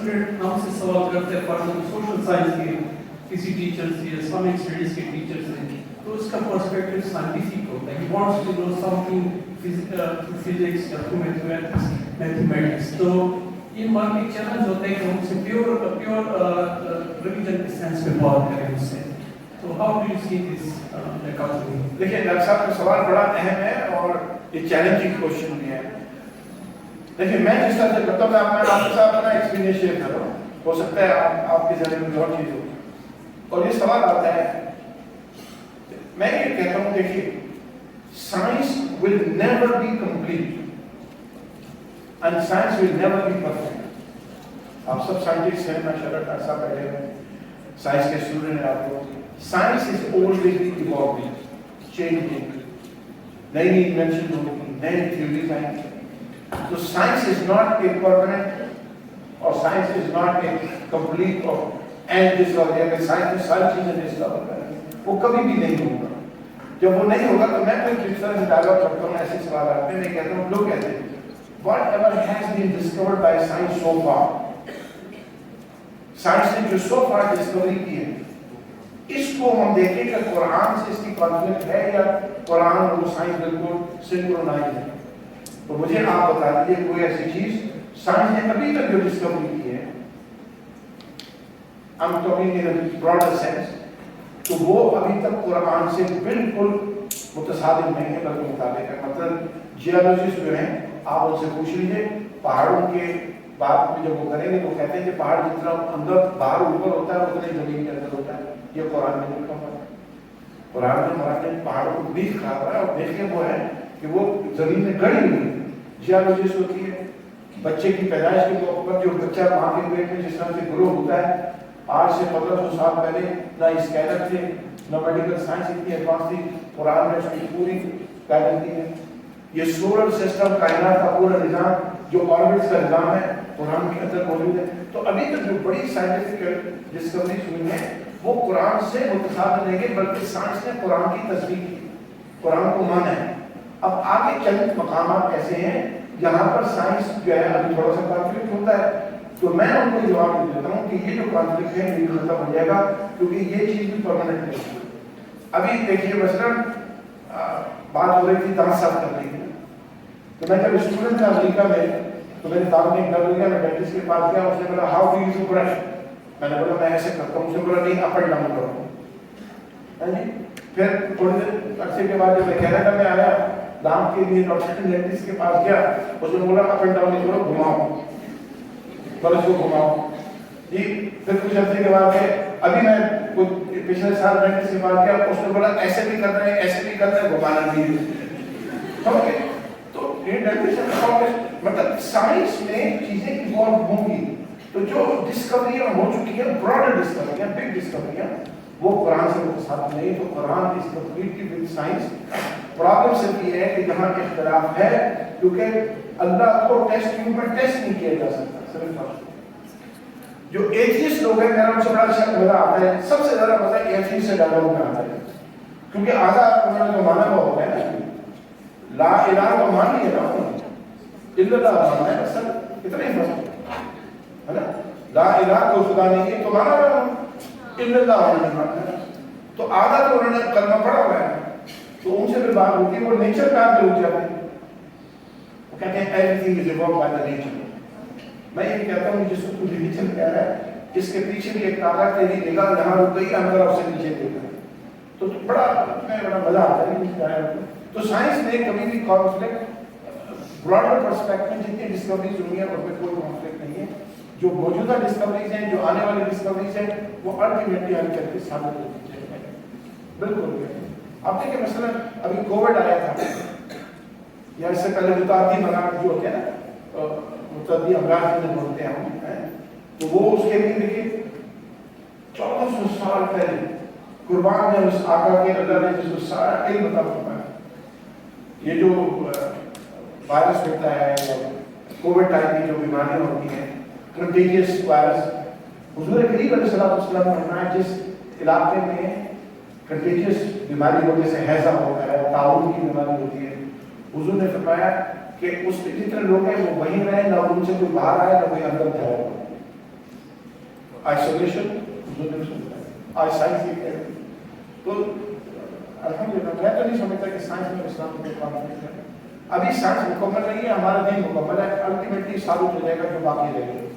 Student हमसे सवाल करते हैं फॉर सोशल साइंस के किसी टीचर से, इस्लामिक स्टडीज के टीचर से, तो उसका पर्सपेक्टिव साइंटिफिक होता है, he wants to know something physics या मैथमेटिक्स। तो ये मार्केट चैलेंज होता है कि हम उनसे प्योर रिलीजन के सेंस में बात करें उससे। तो how do you see this dichotomy? देखिए डॉक्टर साहब का सवाल बड़ा अहम है और ये चैलेंजिंग क्वेश्चन भी है। देखिए मैं जिस तरह से करता हूँ, मैं आपके साथ अपना एक्सपीरियंस शेयर कर रहा हूँ, हो सकता है आपके जहन में और चीज हो। और ये सवाल आता है, मैं ये कहता हूँ, देखिए science will never be complete and science will never be perfect. आप सब साइंटिस्ट हैं, माशाल्लाह डॉक्टर साहब बैठे हैं, साइंस के स्टूडेंट हैं आपको। Science is always evolving, changing, नई इन्वेंशन होगी, नई थ्योरीज आएंगी। तो science is not a permanent और science is not a complete और एंड डिस्कवर। साइंस में सारी चीजें डिस्कवर करेंगे, वो कभी भी नहीं होगा। जब वो नहीं होगा तो मैं कोई जिस तरह से डायलॉग करता हूँ, ऐसे सवाल आते हैं, मैं कहता हूँ, लोग कहते हैं whatever has been discovered by science so far, science ने जो so far डिस्कवरी की है, इसको हम देखें कि कुरान से इसकी कॉन्फ्लिक्ट है या कुरान और साइंस बिल्कुल सिंक्रोनाइज है। तो मुझे आप बता दीजिए कोई ऐसी चीज साइंस ने अभी तक जो डिस्कवरी की है, I'm talking in a broader sense, तो वो अभी तक कुरान से बिल्कुल मुतसादिम नहीं है, बल्कि मुताबिक है। मतलब जियोलॉजिस्ट जो हैं, आप उनसे पूछ लीजिए, पहाड़ों के बात में जब वो करेंगे तो कहते हैं कि पहाड़ जितना अंदर बाहर ऊपर होता है उतना ही जमीन के अंदर होता है। ये कुरान में लिखा हुआ है। कुरान में हमारे पहाड़ों को बीच खा रहा है और देखिए वो है कि वो जमीन में गड़ी हुई है। जियोलॉजिस्ट होती है, बच्चे की पैदाइश के मौके पर जो बच्चा माँ के पेट में जिस तरह से ग्रो होता है, आज से 1500 साल पहले ना स्कैनर थे, ना मेडिकल साइंस इतनी एडवांस थी, कुरान ने उसकी पूरी गाइडेंस दी है। ये सोलर सिस्टम, कायनात का पूरा निजाम, जो ऑर्बिट्स का निजाम है, कुरान के अंदर मौजूद है। तो अभी तक जो बड़ी साइंटिफिक डिस्कवरीज हुई हैं, वो कुरान से मुतसाद नहीं है, बल्कि साइंस ने कुरान की तस्दीक की, कुरान को माना है। अब आगे चंद मकामात ऐसे हैं जहाँ पर साइंस जो है अभी थोड़ा सा कॉन्फ्लिक्ट होता है, तो मैं उनको जवाब दे देता हूँ कि ये जो कॉन्फ्लिक्ट है ये खत्म हो जाएगा, क्योंकि ये चीज भी परमानेंट नहीं है। अभी देखिए मसलन बात हो रही थी दांत साफ करने की, तो मैं जब स्टूडेंट था अमेरिका में, तो मेरे दांत में दर्द हो गया, मैं डेंटिस्ट के पास गया, उसने बोला हाउ डू यू ब्रश? मैंने बोला मैं ऐसे करता हूँ। उसने बोला नहीं, अप एंड डाउन करो। फिर थोड़ी देर अरसे के बाद जब मैं कनाडा में आया, दांत के लिए डॉक्टर डेंटिस्ट के पास गया, उसने बोला अप एंड डाउन नहीं करो, घुमाओ, ब्रश को घुमाओ जी। फिर कुछ अरसे के बाद अभी मैं पिछले साल डेंटिस्ट के पास गया, उसने बोला ऐसे भी करना है, ऐसे भी करना है, घुमाना भी है। तो ये डेंटिस्ट मतलब साइंस में चीजें इवॉल्व होंगी। तो जो डिस्कवरियां हो चुकी है, ब्रॉडर डिस्कवरियां, बिग डिस्कवरियां, वो कुरान से मुतसाद नहीं। तो Quran is completely with science. Problem सिर्फ ये है कि जहाँ इख्तिलाफ है, क्योंकि अल्लाह को टेस्ट ट्यूब में टेस्ट नहीं किया जा सकता। सिर्फ जो एथियस्ट लोग हैं, मेरा उनसे बड़ा मजा आता है, सबसे ज्यादा मजा एथियस्ट से डायलॉग में आता है, क्योंकि आधा उन्होंने तो माना हुआ होता है ना, ला इलाहा तो मान लिया ना, इल्लल्लाह मानना है, बस इतना ही फर्क है ना। ला इलाहा को खुदा नहीं है तो माना हुआ, इल्लल्लाह नहीं मानना। तो आधा तो उन्होंने कलमा पढ़ा हुआ है, तो उनसे भी बात होती है, वो नेचर पे आके रुक जाते हैं। वो कहते हैं everything is evolved by the nature. मैं ये कहता हूँ जिसको तू रिलीजन कह रहा है, इसके पीछे भी एक ताकत, तेरी निगाह यहाँ रुक गई, अंदर उससे नीचे देखा, तो बड़ा मजा आता है। तो साइंस ने कभी भी कॉन्फ्लिक्ट, ब्रॉडर पर्सपेक्टिव में जितनी डिस्कवरीज हुई है उसमें कोई कॉन्फ्लिक्ट नहीं है। जो मौजूदा डिस्कवरीज हैं, जो आने वाली डिस्कवरीज हैं, वो अल्टीमेटली हर करके साबित होती है। बिल्कुल। अब देखिए मसलन अभी कोविड आया था, या इससे पहले मुतादी मराज जो होते हैं ना, मुतादी अमराज जो बोलते हैं हम, तो वो उसके लिए देखिए 1400 साल पहले कुर्बान है उस आका के, अल्लाह ने जिसको सारा इल्म बता चुका है। ये जो वायरस होता है, कोविड टाइप की जो बीमारियां होती हैं, कंटेजियस वायरस, हुजूर करीम अलैहिस्सलातु वस्सलाम ने फरमाया जिस इलाके में कंटेजियस बीमारी हो, जैसे हैजा होता है, ताउन की बीमारी होती है, हुजूर ने फरमाया कि उसमें जितने लोग हैं वो वहीं रहे, ना उनसे कोई बाहर आए ना कोई अंदर जाए। आइसोलेशन जो नहीं सुनता है, आज साइंस ये कह रही है। तो अल्हम्दुलिल्लाह मैं तो नहीं समझता कि साइंस में इस्लाम को कॉन्फ्लिक्ट है। अभी साइंस मुकम्मल नहीं है, हमारा दीन मुकम्मल है, अल्टीमेटली साबित हो जाएगा जो बाकी रहेगा।